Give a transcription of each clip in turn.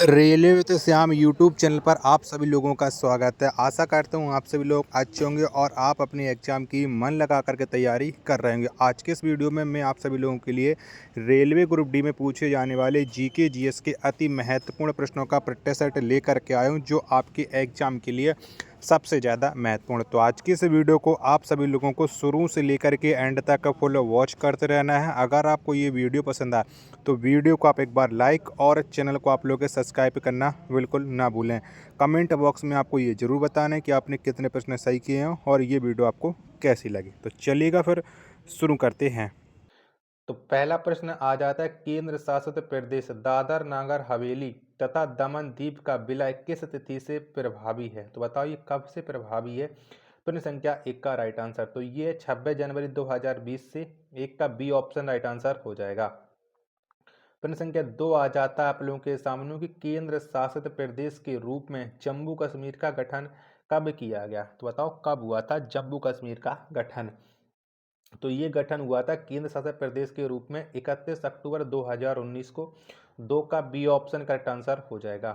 Railway with Shyam YouTube channel पर आप सभी लोगों का स्वागत है। आशा करता हूँ आप सभी लोग अच्छे होंगे और आप अपने एग्ज़ाम की मन लगा करके तैयारी कर रहे होंगे। आज के इस वीडियो में मैं आप सभी लोगों के लिए रेलवे ग्रुप डी में पूछे जाने वाले जीके जीएस के अति महत्वपूर्ण प्रश्नों का प्रैक्टिस सेट लेकर के आया हूँ, जो आपके एग्ज़ाम के लिए सबसे ज़्यादा महत्वपूर्ण। तो आज की इस वीडियो को आप सभी लोगों को शुरू से लेकर के एंड तक फुल वॉच करते रहना है। अगर आपको ये वीडियो पसंद आए तो वीडियो को आप एक बार लाइक और चैनल को आप लोग सब्सक्राइब करना बिल्कुल ना भूलें। कमेंट बॉक्स में आपको ये ज़रूर बताना है कि आपने कितने प्रश्न सही किए हैं और ये वीडियो आपको कैसी लगी। तो चलिएगा फिर शुरू करते हैं। तो पहला प्रश्न आ जाता है, केंद्र शासित प्रदेश दादर नागर हवेली तथा दमन दीव का विलय किस तिथि से प्रभावी है? तो बताओ ये कब से प्रभावी है? प्रश्न संख्या 1 का राइट आंसर तो ये 26 जनवरी 2020 से। 1 का बी ऑप्शन राइट आंसर हो जाएगा। प्रश्न संख्या 2 आ जाता है आप लोगों के सामने कि केंद्र शासित प्रदेश के रूप में जम्मू कश्मीर का गठन कब किया गया? तो बताओ कब हुआ था जम्मू कश्मीर का गठन? तो ये गठन हुआ था केंद्र शासित प्रदेश के रूप में 31 अक्टूबर 2019 को। 2 का बी ऑप्शन करेक्ट आंसर हो जाएगा।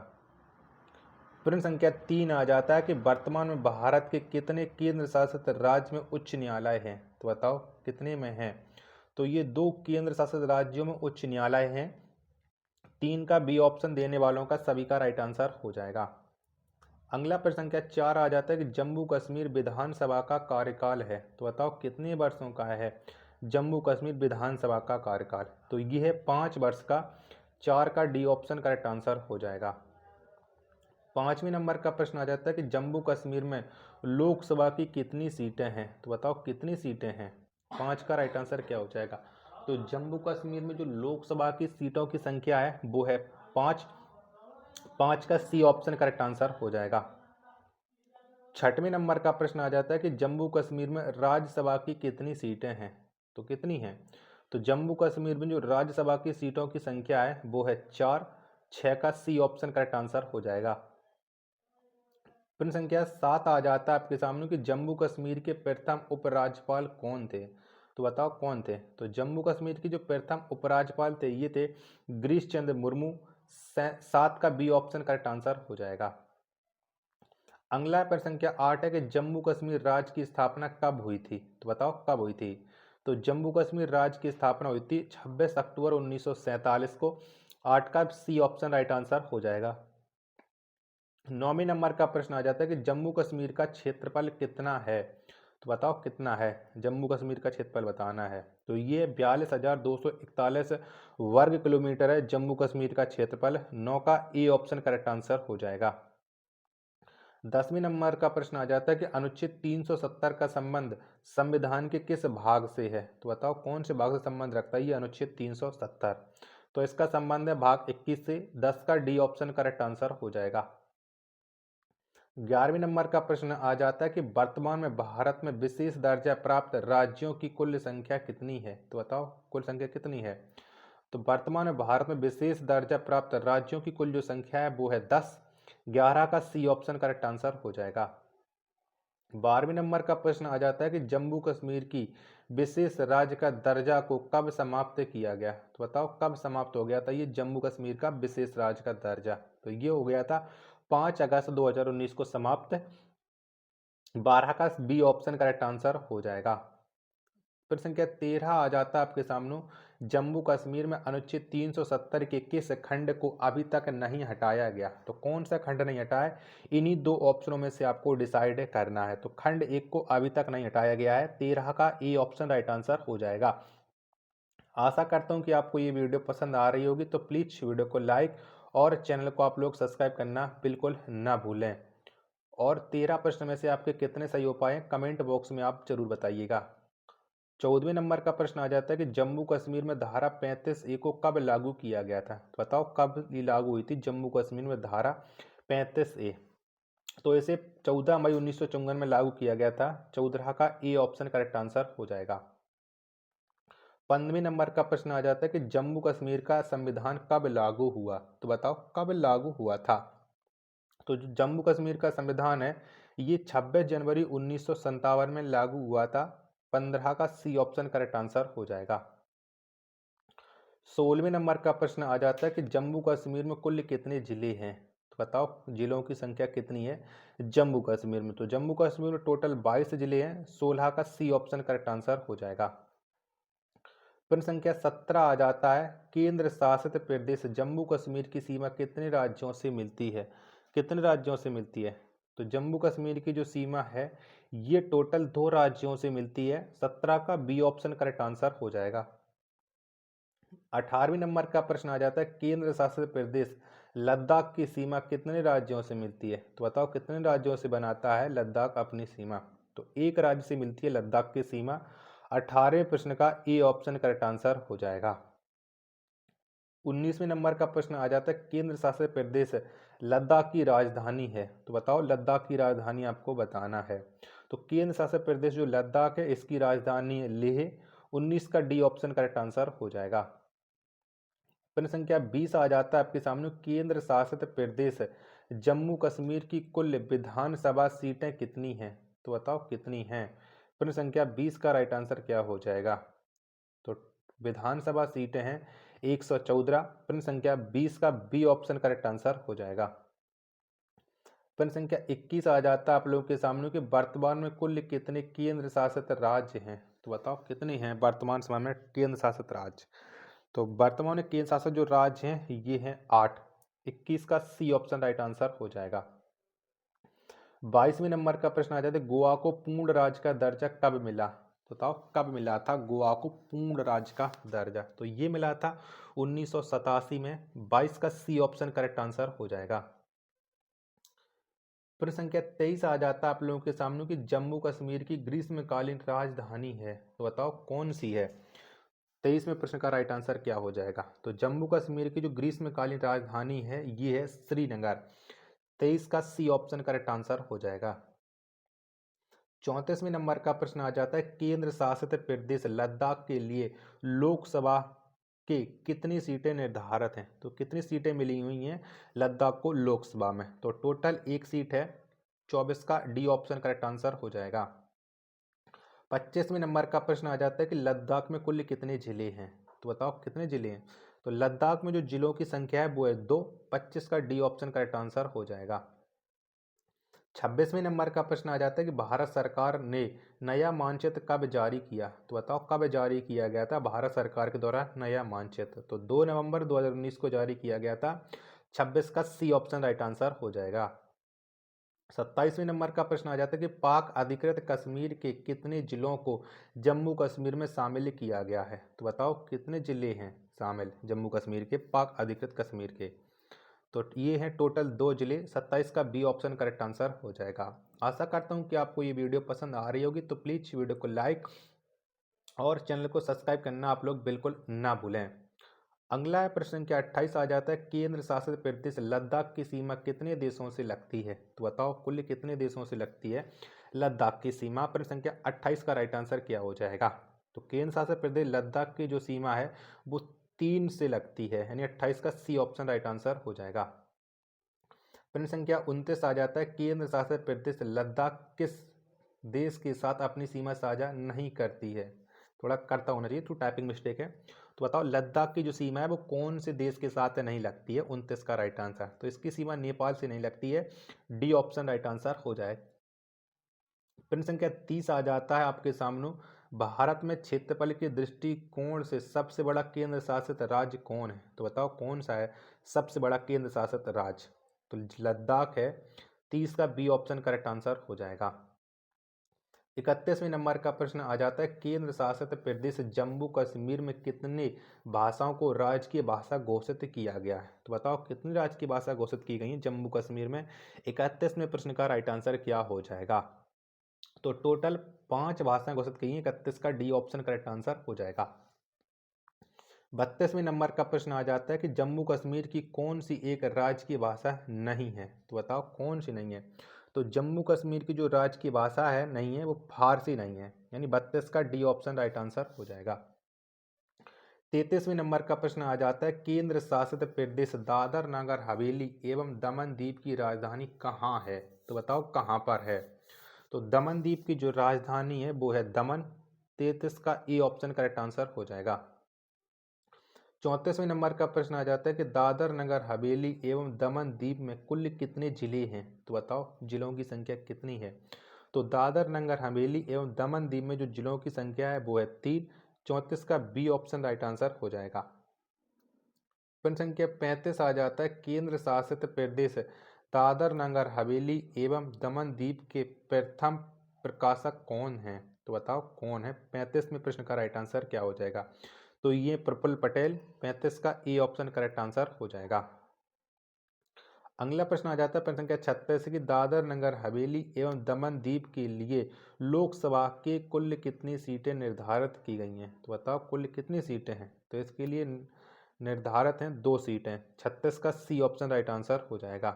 प्रश्न संख्या 3 आ जाता है कि वर्तमान में भारत के कितने केंद्र शासित राज्य में उच्च न्यायालय हैं? तो बताओ कितने में हैं? तो ये 2 केंद्र शासित राज्यों में उच्च न्यायालय हैं। 3 का बी ऑप्शन देने वालों का सभी का राइट आंसर हो जाएगा। अगला प्रश्न संख्या 4 आ जाता है कि जम्मू कश्मीर विधानसभा का कार्यकाल है? तो बताओ कितने वर्षों का है जम्मू कश्मीर विधानसभा का कार्यकाल? तो ये है 5 वर्ष का। 4 का डी ऑप्शन करेक्ट आंसर हो जाएगा। 5वें नंबर का प्रश्न आ जाता है कि जम्मू कश्मीर में लोकसभा की कितनी सीटें हैं? तो बताओ कितनी सीटें हैं? 5 का राइट आंसर क्या हो जाएगा? तो जम्मू कश्मीर में जो लोकसभा की सीटों की संख्या है वो है 5। 5 का सी ऑप्शन करेक्ट आंसर हो जाएगा। 6वें नंबर का प्रश्न आ जाता है कि जम्मू कश्मीर में राज्यसभा की कितनी सीटें हैं? तो कितनी हैं? तो जम्मू कश्मीर में जो राज्यसभा की सीटों की संख्या है वो है 4। 6 का सी ऑप्शन करेक्ट आंसर हो जाएगा। प्रश्न संख्या 7 आ जाता है आपके सामने कि जम्मू कश्मीर के प्रथम उपराज्यपाल कौन थे? तो बताओ कौन थे? तो जम्मू कश्मीर के जो प्रथम उपराज्यपाल थे ये थे गिरीश चंद्र मुर्मू। 7 का बी ऑप्शन करेक्ट आंसर हो जाएगा। अगला प्रश्न संख्या 8 है कि जम्मू कश्मीर राज्य की स्थापना कब हुई थी? तो बताओ कब हुई थी? तो जम्मू कश्मीर राज्य की स्थापना हुई थी 26 अक्टूबर 1947 को। 8 का सी ऑप्शन राइट आंसर हो जाएगा। 9वें नंबर का प्रश्न आ जाता है कि जम्मू कश्मीर का क्षेत्रफल कितना है? तो बताओ कितना है? जम्मू कश्मीर का क्षेत्रफल बताना है। तो ये 42,241 वर्ग किलोमीटर है जम्मू कश्मीर का क्षेत्रफल। 9 का ए ऑप्शन करेक्ट आंसर हो जाएगा। 10वें नंबर का प्रश्न आ जाता है कि अनुच्छेद 370 का संबंध संविधान के किस भाग से है? तो बताओ कौन से भाग से संबंध रखता है ये अनुच्छेद 370? तो इसका संबंध है भाग 21 से। 10 का डी ऑप्शन करेक्ट आंसर हो जाएगा। 11वें नंबर का प्रश्न आ जाता है कि वर्तमान में भारत में विशेष दर्जा प्राप्त राज्यों की कुल संख्या कितनी है? तो बताओ कुल संख्या कितनी है? तो वर्तमान में भारत में विशेष दर्जा प्राप्त राज्यों की कुल जो संख्या है वो है 10। 11 का सी ऑप्शन करेक्ट आंसर हो जाएगा। 12वें नंबर का प्रश्न आ जाता है कि जम्मू कश्मीर की विशेष राज्य का दर्जा को कब समाप्त किया गया? तो बताओ कब समाप्त हो गया था ये जम्मू कश्मीर का विशेष राज्य का दर्जा? तो ये हो गया था 5 अगस्त 2019 को समाप्त। 12 का बी ऑप्शन करेक्ट आंसर हो जाएगा। प्रश्न संख्या 13 आ जाता है आपके सामने, जम्मू कश्मीर में अनुच्छेद 370 के किस खंड को अभी तक नहीं हटाया गया? तो कौन सा खंड नहीं हटाया है? इन्हीं 2 ऑप्शनों में से आपको डिसाइड करना है। तो खंड 1 को अभी तक नहीं हटाया गया है। 13 का ए ऑप्शन राइट आंसर हो जाएगा। आशा करता हूँ कि आपको ये वीडियो पसंद आ रही होगी, तो प्लीज़ वीडियो को लाइक और चैनल को आप लोग सब्सक्राइब करना बिल्कुल ना भूलें। और 13 प्रश्न में से आपके कितने सही हो पाए कमेंट बॉक्स में आप जरूर बताइएगा। 14वें नंबर का प्रश्न आ जाता है कि जम्मू कश्मीर में धारा 35A को कब लागू किया गया था? तो बताओ कब ये लागू हुई थी जम्मू कश्मीर में धारा 35A? तो इसे 14 मई 1954 में लागू किया गया था। 14 का ए ऑप्शन करेक्ट आंसर हो जाएगा। 15वें नंबर का प्रश्न आ जाता है कि जम्मू कश्मीर का संविधान कब लागू हुआ? तो बताओ कब लागू हुआ था? तो जो जम्मू कश्मीर का संविधान है ये 26 जनवरी 1957 में लागू हुआ था। 15 का सी ऑप्शन करेक्ट आंसर हो जाएगा। 16वें नंबर का प्रश्न आ जाता है कि जम्मू कश्मीर में कुल कितने जिले हैं। तो बताओ जिलों की संख्या कितनी है जम्मू कश्मीर में। तो जम्मू कश्मीर में टोटल 22 जिले हैं। 16 का सी ऑप्शन करेक्ट आंसर हो जाएगा। प्रश्न संख्या 17 आ जाता है, केंद्र शासित प्रदेश जम्मू कश्मीर की सीमा कितने राज्यों से मिलती है। कितने राज्यों से मिलती है। तो जम्मू कश्मीर की जो सीमा है ये टोटल 2 राज्यों से मिलती है। 17 का बी ऑप्शन करेक्ट आंसर हो जाएगा। 18वें नंबर का प्रश्न आ जाता है, केंद्र शासित प्रदेश लद्दाख की सीमा कितने राज्यों से मिलती है। तो बताओ कितने राज्यों से बनाता है लद्दाख अपनी सीमा। तो एक राज्य से मिलती है लद्दाख की सीमा। 18वें प्रश्न का ए ऑप्शन करेक्ट आंसर हो जाएगा। 19वें नंबर का प्रश्न आ जाता है, केंद्र शासित प्रदेश लद्दाख की राजधानी है। तो बताओ लद्दाख की राजधानी आपको बताना है। तो केंद्र शासित प्रदेश जो लद्दाख है इसकी राजधानी है लेह। 19 का डी ऑप्शन करेक्ट आंसर हो जाएगा। प्रश्न संख्या 20 आ जाता है आपके सामने, केंद्र शासित प्रदेश जम्मू कश्मीर की कुल विधानसभा सीटें कितनी हैं। तो बताओ कितनी हैं। प्रश्न संख्या 20 का राइट आंसर क्या हो जाएगा। तो विधानसभा सीटें हैं 114। प्रश्न संख्या 20 का बी ऑप्शन करेक्ट आंसर हो जाएगा। प्रश्न संख्या 21 आ जाता है आप लोगों के सामने कि वर्तमान में कुल कितने केंद्र शासित राज्य हैं। तो बताओ कितने हैं वर्तमान समय में केंद्र शासित राज्य। तो वर्तमान में केंद्र शासित जो राज्य हैं ये हैं 8। 21 का सी ऑप्शन राइट आंसर हो जाएगा। 22वें नंबर का प्रश्न आ जाता है, गोवा को पूर्ण राज्य का दर्जा कब मिला। तो बताओ कब मिला था गोवा को पूर्ण राज्य का दर्जा। तो ये मिला था 1987 में। 22 का सी ऑप्शन करेक्ट आंसर हो जाएगा। प्रश्न संख्या 23 आ जाता है आप लोगों के सामने कि जम्मू कश्मीर की ग्रीष्मकालीन राजधानी है। तो बताओ कौन सी है। 23वें प्रश्न का राइट आंसर क्या हो जाएगा। तो जम्मू कश्मीर की जो ग्रीष्मकालीन राजधानी है ये है श्रीनगर। 23 का सी ऑप्शन करेक्ट आंसर हो जाएगा। 34वें नंबर का प्रश्न आ जाता है, केंद्र शासित प्रदेश लद्दाख के लिए लोकसभा के कितनी सीटें निर्धारित हैं। तो कितनी सीटें मिली हुई हैं लद्दाख को लोकसभा में। तो टोटल एक सीट है। 24 का डी ऑप्शन करेक्ट आंसर हो जाएगा। 25वें नंबर का प्रश्न आ जाता है कि लद्दाख में कुल कितने जिले हैं। तो बताओ कितने जिले हैं। तो लद्दाख में जो जिलों की संख्या है वो है 2। 25 का डी ऑप्शन करेक्ट आंसर हो जाएगा। 26वें नंबर का प्रश्न आ जाता है कि भारत सरकार ने नया मानचित्र कब जारी किया। तो बताओ कब जारी किया गया था भारत सरकार के द्वारा नया मानचित्र। तो 2 नवंबर 2019 को जारी किया गया था। 26 का सी ऑप्शन राइट आंसर हो जाएगा। 27वें नंबर का प्रश्न आ जाता है कि पाक अधिकृत कश्मीर के कितने जिलों को जम्मू कश्मीर में शामिल किया गया है। तो बताओ कितने जिले हैं शामिल जम्मू कश्मीर के पाक अधिकृत कश्मीर के। तो ये हैं टोटल 2 जिले। 27 का बी ऑप्शन करेक्ट आंसर हो जाएगा। आशा करता हूँ कि आपको ये वीडियो पसंद आ रही होगी। तो प्लीज़ वीडियो को लाइक और चैनल को सब्सक्राइब करना आप लोग बिल्कुल ना भूलें। अगला प्रश्न संख्या 28 आ जाता है, केंद्र शासित प्रदेश लद्दाख की सीमा कितने देशों से लगती है। तो बताओ कुल कितने देशों से लगती है लद्दाख की सीमा। प्रश्न संख्या 28 का राइट आंसर क्या हो जाएगा। तो केंद्र शासित प्रदेश लद्दाख की जो सीमा है वो 3 से लगती है, यानी 28 का सी ऑप्शन राइट आंसर हो जाएगा। प्रश्न संख्या 29 आ जाता है, केंद्र शासित प्रदेश लद्दाख किस देश के साथ अपनी सीमा साझा नहीं करती है। थोड़ा करता होना चाहिए, तो टाइपिंग मिस्टेक है। तो बताओ लद्दाख की जो सीमा है वो कौन से देश के साथ नहीं लगती है। 29 का राइट आंसर। तो इसकी सीमा नेपाल से नहीं लगती है। डी ऑप्शन राइट आंसर हो जाए। प्रश्न संख्या 30 आ जाता है आपके सामने, भारत में क्षेत्रफल के दृष्टिकोण से सबसे बड़ा केंद्र शासित राज्य कौन है। तो बताओ कौन सा है सबसे बड़ा केंद्र शासित राज्य। तो लद्दाख है। 30 का बी ऑप्शन करेक्ट आंसर हो जाएगा। 31वें नंबर का प्रश्न आ जाता है, केंद्र शासित प्रदेश जम्मू कश्मीर में कितने भाषाओं को राजकीय भाषा घोषित किया गया है। तो बताओ कितनी राजकीय भाषा घोषित की गई है जम्मू कश्मीर में। 31वें प्रश्न का राइट आंसर क्या हो जाएगा। तो टोटल 5 भाषाएं घोषित की हैं। 31 का डी ऑप्शन करेक्ट आंसर हो जाएगा। 32वें नंबर का प्रश्न आ जाता है कि जम्मू कश्मीर की कौन सी एक राज्य की भाषा नहीं है। तो बताओ कौन सी नहीं है। तो जम्मू कश्मीर की जो राज्य की भाषा है नहीं है वो फारसी नहीं है, यानी 32 का डी ऑप्शन राइट आंसर हो जाएगा। 33वें नंबर का प्रश्न आ जाता है, केंद्र शासित प्रदेश दादर नगर हवेली एवं दमन दीप की राजधानी कहाँ है। तो बताओ कहाँ पर है। तो दमन दीप की जो राजधानी है वो है दमन। 33 का ए ऑप्शन करेक्ट आंसर हो जाएगा। 34वें नंबर का प्रश्न आ जाता है कि दादर नगर हवेली एवं दमन दीव में कुल कितने जिले हैं। तो बताओ जिलों की संख्या कितनी है। तो दादर नगर हवेली एवं दमन दीव में जो जिलों की संख्या है वो है 3। 34 का बी ऑप्शन राइट आंसर हो जाएगा। प्रश्न संख्या 35 आ जाता है केंद्र शासित प्रदेश दादर नगर हवेली एवं दमन दीव के प्रथम प्रकाशक कौन है। तो बताओ कौन है। 35वें प्रश्न का राइट आंसर क्या हो जाएगा। तो ये प्रफुल्ल पटेल। 35 का ए ऑप्शन करेक्ट आंसर हो जाएगा। अगला प्रश्न आ जाता है प्रश्न संख्या 36 की दादर नगर हवेली एवं दमन दीव के लिए लोकसभा के कुल कितनी सीटें निर्धारित की गई हैं। तो बताओ कुल कितनी सीटें हैं। तो इसके लिए निर्धारित हैं 2 सीटें। 36 का सी ऑप्शन राइट आंसर हो जाएगा।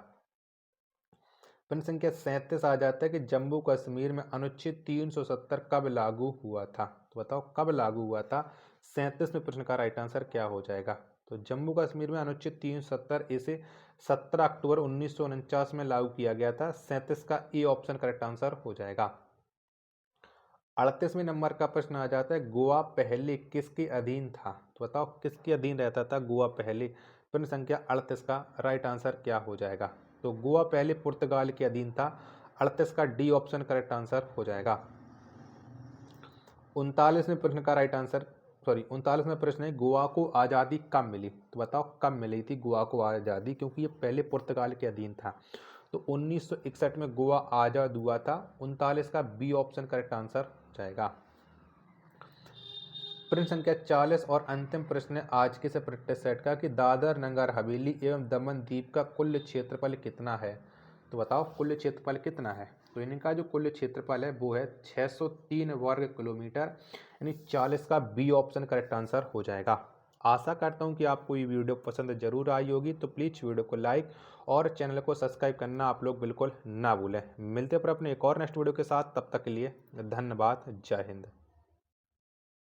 प्रश्न संख्या 37 आ जाता है कि जम्मू कश्मीर में अनुच्छेद 370 कब लागू हुआ था। तो बताओ कब लागू हुआ था। 37वें प्रश्न का राइट आंसर क्या हो जाएगा। तो जम्मू कश्मीर में अनुच्छेद 370 इसे 17 अक्टूबर 1949 में लागू किया गया था। 37 का ए ऑप्शन करेक्ट आंसर हो जाएगा। 38वें नंबर का प्रश्न आ जाता है गोवा पहले किसके अधीन था। तो बताओ किसके अधीन रहता था गोवा पहले। प्रश्न संख्या 38 का राइट आंसर क्या हो जाएगा। तो गोवा पहले पुर्तगाल के अधीन था। 38 का डी ऑप्शन करेक्ट आंसर हो जाएगा। 39वें प्रश्न का राइट आंसर 39वां प्रश्न है गोवा को आज़ादी कब मिली। तो बताओ कब मिली थी गोवा को आज़ादी, क्योंकि ये पहले पुर्तगाल के अधीन था। तो 1961 में गोवा आज़ाद हुआ था। 39 का बी ऑप्शन करेक्ट आंसर हो जाएगा। प्रश्न संख्या 40 और अंतिम प्रश्न है आज के से प्रैक्टिस सेट का कि दादर नगर हवेली एवं दमन दीव का कुल क्षेत्रफल कितना है। तो बताओ कुल क्षेत्रफल कितना है। तो इनका जो कुल क्षेत्रफल है वो है 603 वर्ग किलोमीटर, यानी 40 का बी ऑप्शन करेक्ट आंसर हो जाएगा। आशा करता हूँ कि आपको ये वीडियो पसंद जरूर आई होगी। तो प्लीज़ वीडियो को लाइक और चैनल को सब्सक्राइब करना आप लोग बिल्कुल ना भूलें। मिलते हैं पर अपने एक और नेक्स्ट वीडियो के साथ। तब तक के लिए धन्यवाद। जय हिंद।